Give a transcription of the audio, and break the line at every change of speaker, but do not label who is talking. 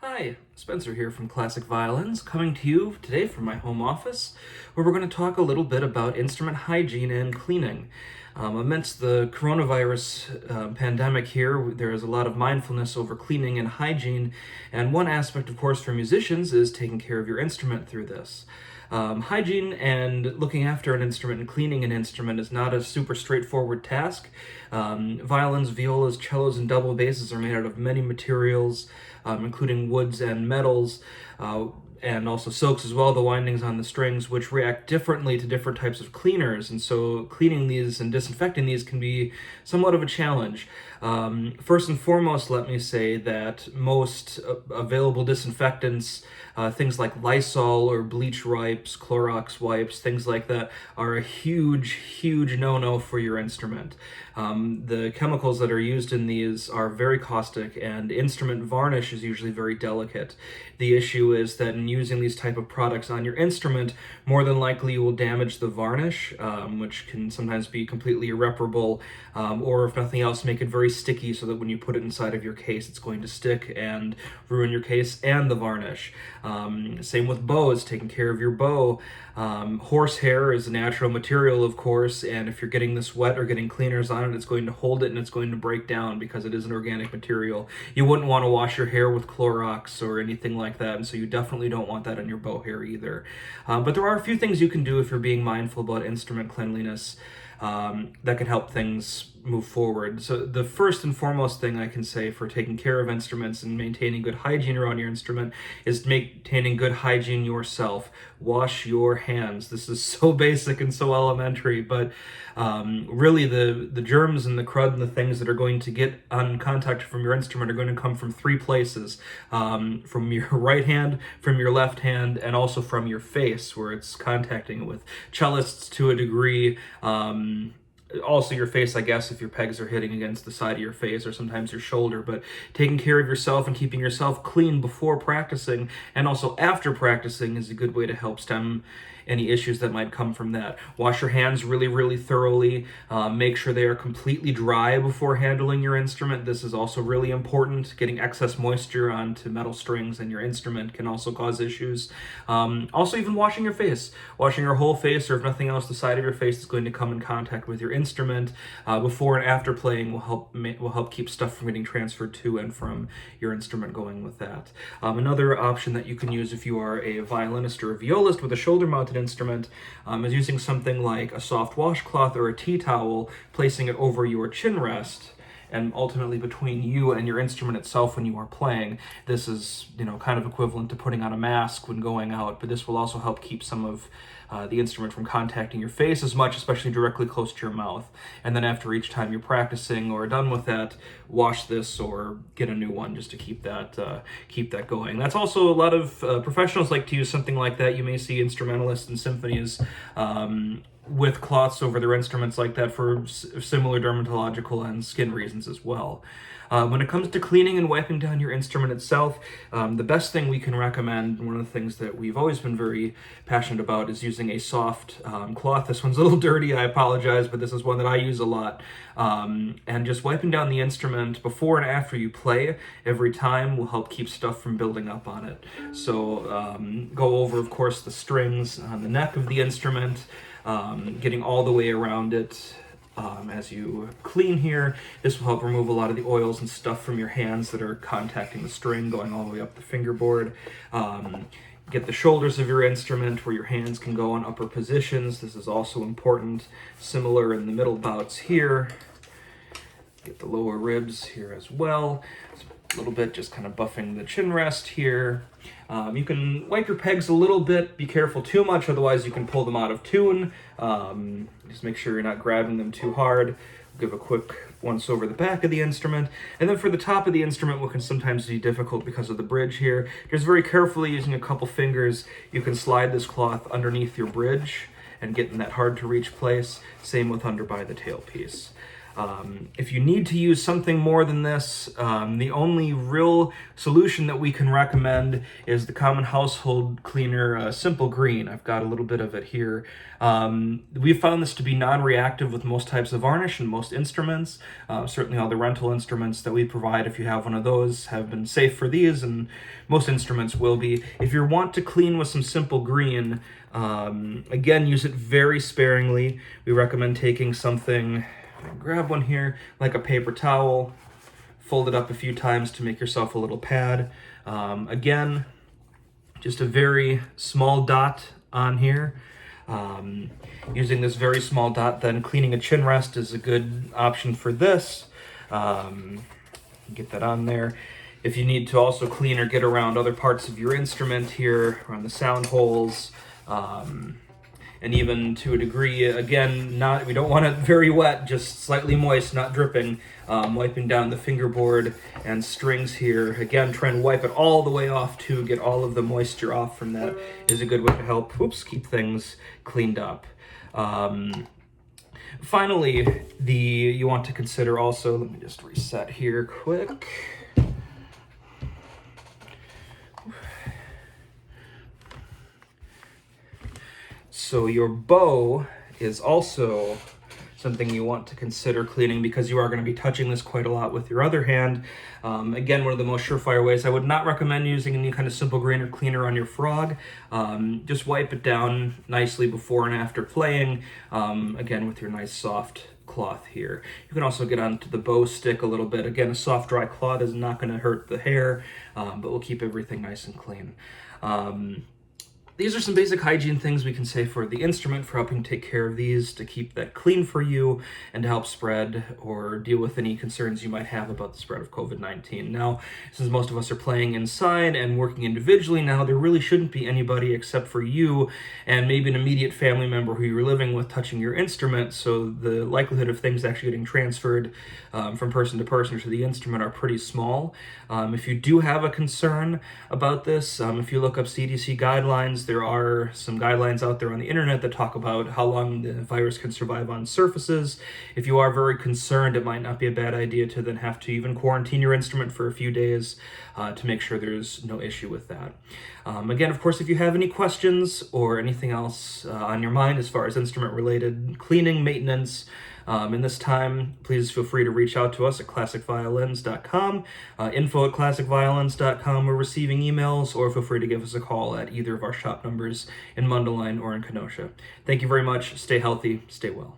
Hi, Spencer here from Classic Violins, coming to you today from my home office, where we're going to talk a little bit about instrument hygiene and cleaning. Amidst the coronavirus pandemic here, there is a lot of mindfulness over cleaning and hygiene, and one aspect, of course, for musicians is taking care of your instrument through this. Hygiene and looking after an instrument and cleaning an instrument is not a super straightforward task. Violins, violas, cellos, and double basses are made out of many materials, including woods and metals, and also silks as well, the windings on the strings, which react differently to different types of cleaners. And so cleaning these and disinfecting these can be somewhat of a challenge. First and foremost, let me say that most available disinfectants, things like Lysol or bleach wipes, Clorox wipes, things like that, are a huge no-no for your instrument. The chemicals that are used in these are very caustic, and instrument varnish is usually very delicate. The issue is that in using these type of products on your instrument, more than likely you will damage the varnish, which can sometimes be completely irreparable, or if nothing else, make it very sticky so that when you put it inside of your case, it's going to stick and ruin your case and the varnish. Same with bows, taking care of your bow. Horsehair is a natural material, of course, and if you're getting this wet or getting cleaners on it, it's going to hold it and it's going to break down because it is an organic material. You wouldn't want to wash your hair with Clorox or anything like that, and so you definitely don't want that on your bow hair either. But there are a few things you can do if you're being mindful about instrument cleanliness that can help things move forward. So the first and foremost thing I can say for taking care of instruments and maintaining good hygiene around your instrument is maintaining good hygiene yourself. Wash your hands. This is so basic and so elementary, but really the germs and the crud and the things that are going to get on contact from your instrument are going to come from three places: from your right hand, from your left hand, and also from your face, where it's contacting it with. Cellists to a degree, also your face, I guess, if your pegs are hitting against the side of your face or sometimes your shoulder. But taking care of yourself and keeping yourself clean before practicing and also after practicing is a good way to help stem any issues that might come from that. Wash your hands really thoroughly. Make sure they are completely dry before handling your instrument. This is also really important. Getting excess moisture onto metal strings and your instrument can also cause issues. Also, even washing your face. Washing your whole face, or if nothing else, the side of your face is going to come in contact with your instrument before and after playing will help keep stuff from getting transferred to and from your instrument going with that. Another option that you can use if you are a violinist or a violist with a shoulder-mounted instrument is using something like a soft washcloth or a tea towel, placing it over your chin rest and ultimately between you and your instrument itself when you are playing. This is, kind of equivalent to putting on a mask when going out, but this will also help keep some of the instrument from contacting your face as much, especially directly close to your mouth. And then after each time you're practicing or done with that, wash this or get a new one just to keep that going. That's also a lot of professionals like to use something like that. You may see instrumentalists and symphonies with cloths over their instruments like that for similar dermatological and skin reasons as well. When it comes to cleaning and wiping down your instrument itself, the best thing we can recommend, one of the things that we've always been very passionate about, is using a soft cloth. This one's a little dirty, I apologize, but this is one that I use a lot. And just wiping down the instrument before and after you play every time will help keep stuff from building up on it. So go over, of course, the strings on the neck of the instrument, getting all the way around it. As you clean here, this will help remove a lot of the oils and stuff from your hands that are contacting the string, going all the way up the fingerboard. Get the shoulders of your instrument where your hands can go in upper positions. This is also important. Similar in the middle bouts here. Get the lower ribs here as well. A little bit, just kind of buffing the chin rest here. You can wipe your pegs a little bit. Be careful too much, otherwise you can pull them out of tune. Just make sure you're not grabbing them too hard. Give a quick once over the back of the instrument. And then for the top of the instrument, what can sometimes be difficult because of the bridge here, just very carefully using a couple fingers, you can slide this cloth underneath your bridge and get in that hard to reach place. Same with under by the tailpiece. If you need to use something more than this, the only real solution that we can recommend is the common household cleaner, Simple Green. I've got a little bit of it here. We've found this to be non-reactive with most types of varnish and most instruments. Certainly all the rental instruments that we provide, if you have one of those, have been safe for these, and most instruments will be. If you want to clean with some Simple Green, again, use it very sparingly. We recommend taking something, grab one here, like a paper towel, fold it up a few times to make yourself a little pad. Again, just a very small dot on here. Using this very small dot, then cleaning a chin rest is a good option for this. Get that on there. If you need to also clean or get around other parts of your instrument here, around the sound holes, and even to a degree, again, we don't want it very wet, just slightly moist, not dripping. Wiping down the fingerboard and strings here. Again, try and wipe it all the way off to get all of the moisture off from that is a good way to help, keep things cleaned up. Finally, you want to consider also, let me just reset here quick. So your bow is also something you want to consider cleaning because you are going to be touching this quite a lot with your other hand. Again, one of the most surefire ways, I would not recommend using any kind of Simple Green or cleaner on your frog. Just wipe it down nicely before and after playing, again with your nice soft cloth here. You can also get onto the bow stick a little bit. Again, a soft dry cloth is not going to hurt the hair, but will keep everything nice and clean. These are some basic hygiene things we can say for the instrument for helping take care of these, to keep that clean for you and to help spread or deal with any concerns you might have about the spread of COVID-19. Now, since most of us are playing inside and working individually now, there really shouldn't be anybody except for you and maybe an immediate family member who you're living with touching your instrument, so the likelihood of things actually getting transferred from person to person to the instrument are pretty small. If you do have a concern about this, if you look up CDC guidelines, there are some guidelines out there on the internet that talk about how long the virus can survive on surfaces. If you are very concerned, it might not be a bad idea to then have to even quarantine your instrument for a few days to make sure there's no issue with that. Again, of course, if you have any questions or anything else on your mind as far as instrument-related cleaning, maintenance, in this time, please feel free to reach out to us at classicviolins.com, info@classicviolins.com. We're receiving emails, or feel free to give us a call at either of our shop numbers in Mundelein or in Kenosha. Thank you very much. Stay healthy. Stay well.